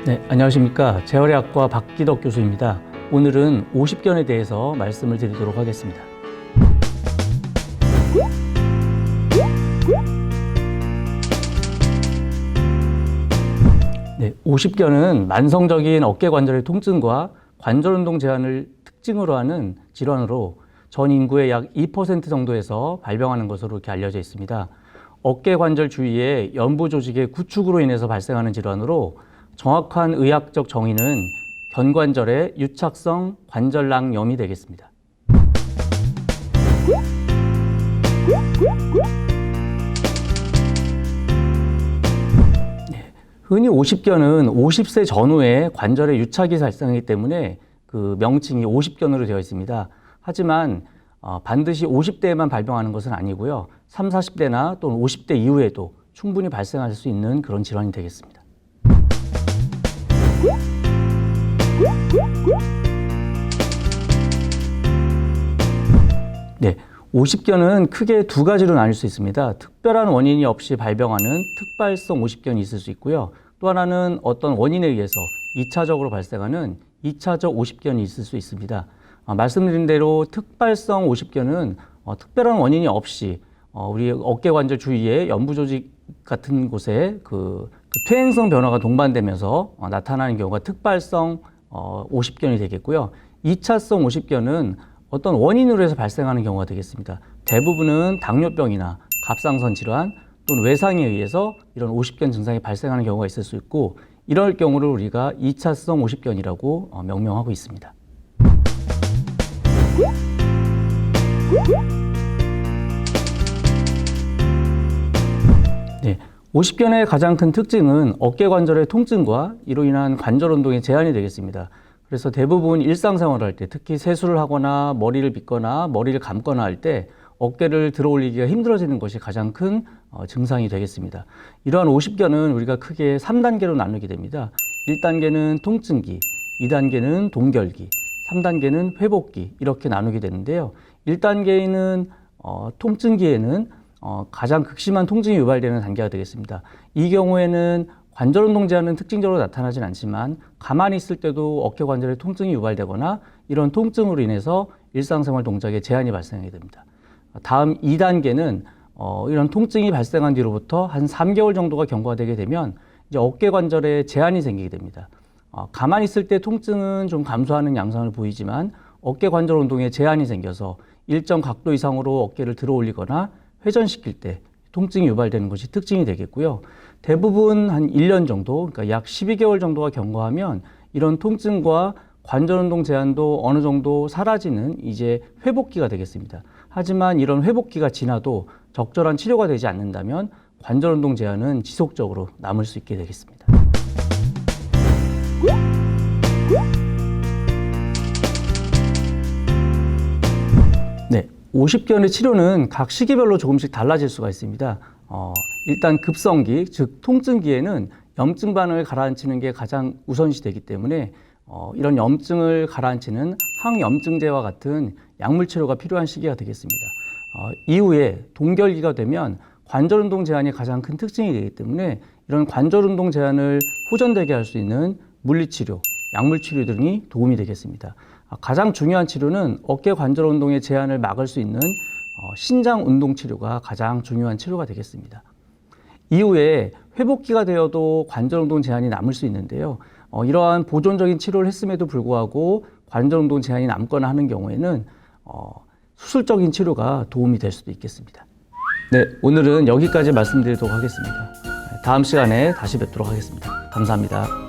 네, 안녕하십니까. 재활의학과 박기덕 교수입니다. 오늘은 오십견에 대해서 말씀을 드리도록 하겠습니다. 네, 오십견은 만성적인 어깨 관절의 통증과 관절 운동 제한을 특징으로 하는 질환으로 전 인구의 약 2% 정도에서 발병하는 것으로 이렇게 알려져 있습니다. 어깨 관절 주위의 연부 조직의 구축으로 인해서 발생하는 질환으로 정확한 의학적 정의는 견관절의 유착성 관절낭염이 되겠습니다. 흔히 오십견은 50세 전후에 관절의 유착이 발생하기 때문에 그 명칭이 오십견으로 되어 있습니다. 하지만 반드시 50대에만 발병하는 것은 아니고요. 30, 40대나 또는 50대 이후에도 충분히 발생할 수 있는 그런 질환이 되겠습니다. 네, 오십견은 크게 두 가지로 나눌 수 있습니다. 특별한 원인이 없이 발병하는 특발성 오십견이 있을 수 있고요. 또 하나는 어떤 원인에 의해서 2차적으로 발생하는 2차적 오십견이 있을 수 있습니다. 말씀드린 대로 특발성 오십견은 특별한 원인이 없이 우리 어깨 관절 주위의 연부 조직 같은 곳에 그 퇴행성 변화가 동반되면서 나타나는 경우가 특발성 오십견이 되겠고요. 2차성 오십견은 어떤 원인으로 해서 발생하는 경우가 되겠습니다. 대부분은 당뇨병이나 갑상선 질환 또는 외상에 의해서 이런 오십견 증상이 발생하는 경우가 있을 수 있고, 이럴 경우를 우리가 2차성 오십견이라고 명명하고 있습니다. 네, 오십견의 가장 큰 특징은 어깨 관절의 통증과 이로 인한 관절 운동의 제한이 되겠습니다. 그래서 대부분 일상생활을 할 때, 특히 세수를 하거나 머리를 빗거나 머리를 감거나 할 때 어깨를 들어 올리기가 힘들어지는 것이 가장 큰 증상이 되겠습니다. 이러한 오십견은 우리가 크게 3단계로 나누게 됩니다. 1단계는 통증기, 2단계는 동결기, 3단계는 회복기, 이렇게 나누게 되는데요. 1단계에는 통증기에는 가장 극심한 통증이 유발되는 단계가 되겠습니다. 이 경우에는 관절 운동 제한은 특징적으로 나타나진 않지만 가만히 있을 때도 어깨 관절에 통증이 유발되거나 이런 통증으로 인해서 일상생활 동작에 제한이 발생하게 됩니다. 다음 2단계는 이런 통증이 발생한 뒤로부터 한 3개월 정도가 경과되게 되면 이제 어깨 관절에 제한이 생기게 됩니다. 가만히 있을 때 통증은 좀 감소하는 양상을 보이지만 어깨 관절 운동에 제한이 생겨서 일정 각도 이상으로 어깨를 들어 올리거나 회전시킬 때 통증이 유발되는 것이 특징이 되겠고요. 대부분 한 1년 정도, 그러니까 약 12개월 정도가 경과하면 이런 통증과 관절 운동 제한도 어느 정도 사라지는 이제 회복기가 되겠습니다. 하지만 이런 회복기가 지나도 적절한 치료가 되지 않는다면 관절 운동 제한은 지속적으로 남을 수 있게 되겠습니다. 네, 오십견의 치료는 각 시기별로 조금씩 달라질 수가 있습니다. 일단 급성기, 즉 통증기에는 염증 반응을 가라앉히는 게 가장 우선시 되기 때문에 이런 염증을 가라앉히는 항염증제와 같은 약물 치료가 필요한 시기가 되겠습니다. 이후에 동결기가 되면 관절 운동 제한이 가장 큰 특징이 되기 때문에 이런 관절 운동 제한을 호전되게 할 수 있는 물리치료, 약물 치료 등이 도움이 되겠습니다. 가장 중요한 치료는 어깨 관절 운동의 제한을 막을 수 있는 신장 운동 치료가 가장 중요한 치료가 되겠습니다. 이후에 회복기가 되어도 관절 운동 제한이 남을 수 있는데요. 이러한 보존적인 치료를 했음에도 불구하고 관절 운동 제한이 남거나 하는 경우에는 수술적인 치료가 도움이 될 수도 있겠습니다. 네, 오늘은 여기까지 말씀드리도록 하겠습니다. 다음 시간에 다시 뵙도록 하겠습니다. 감사합니다.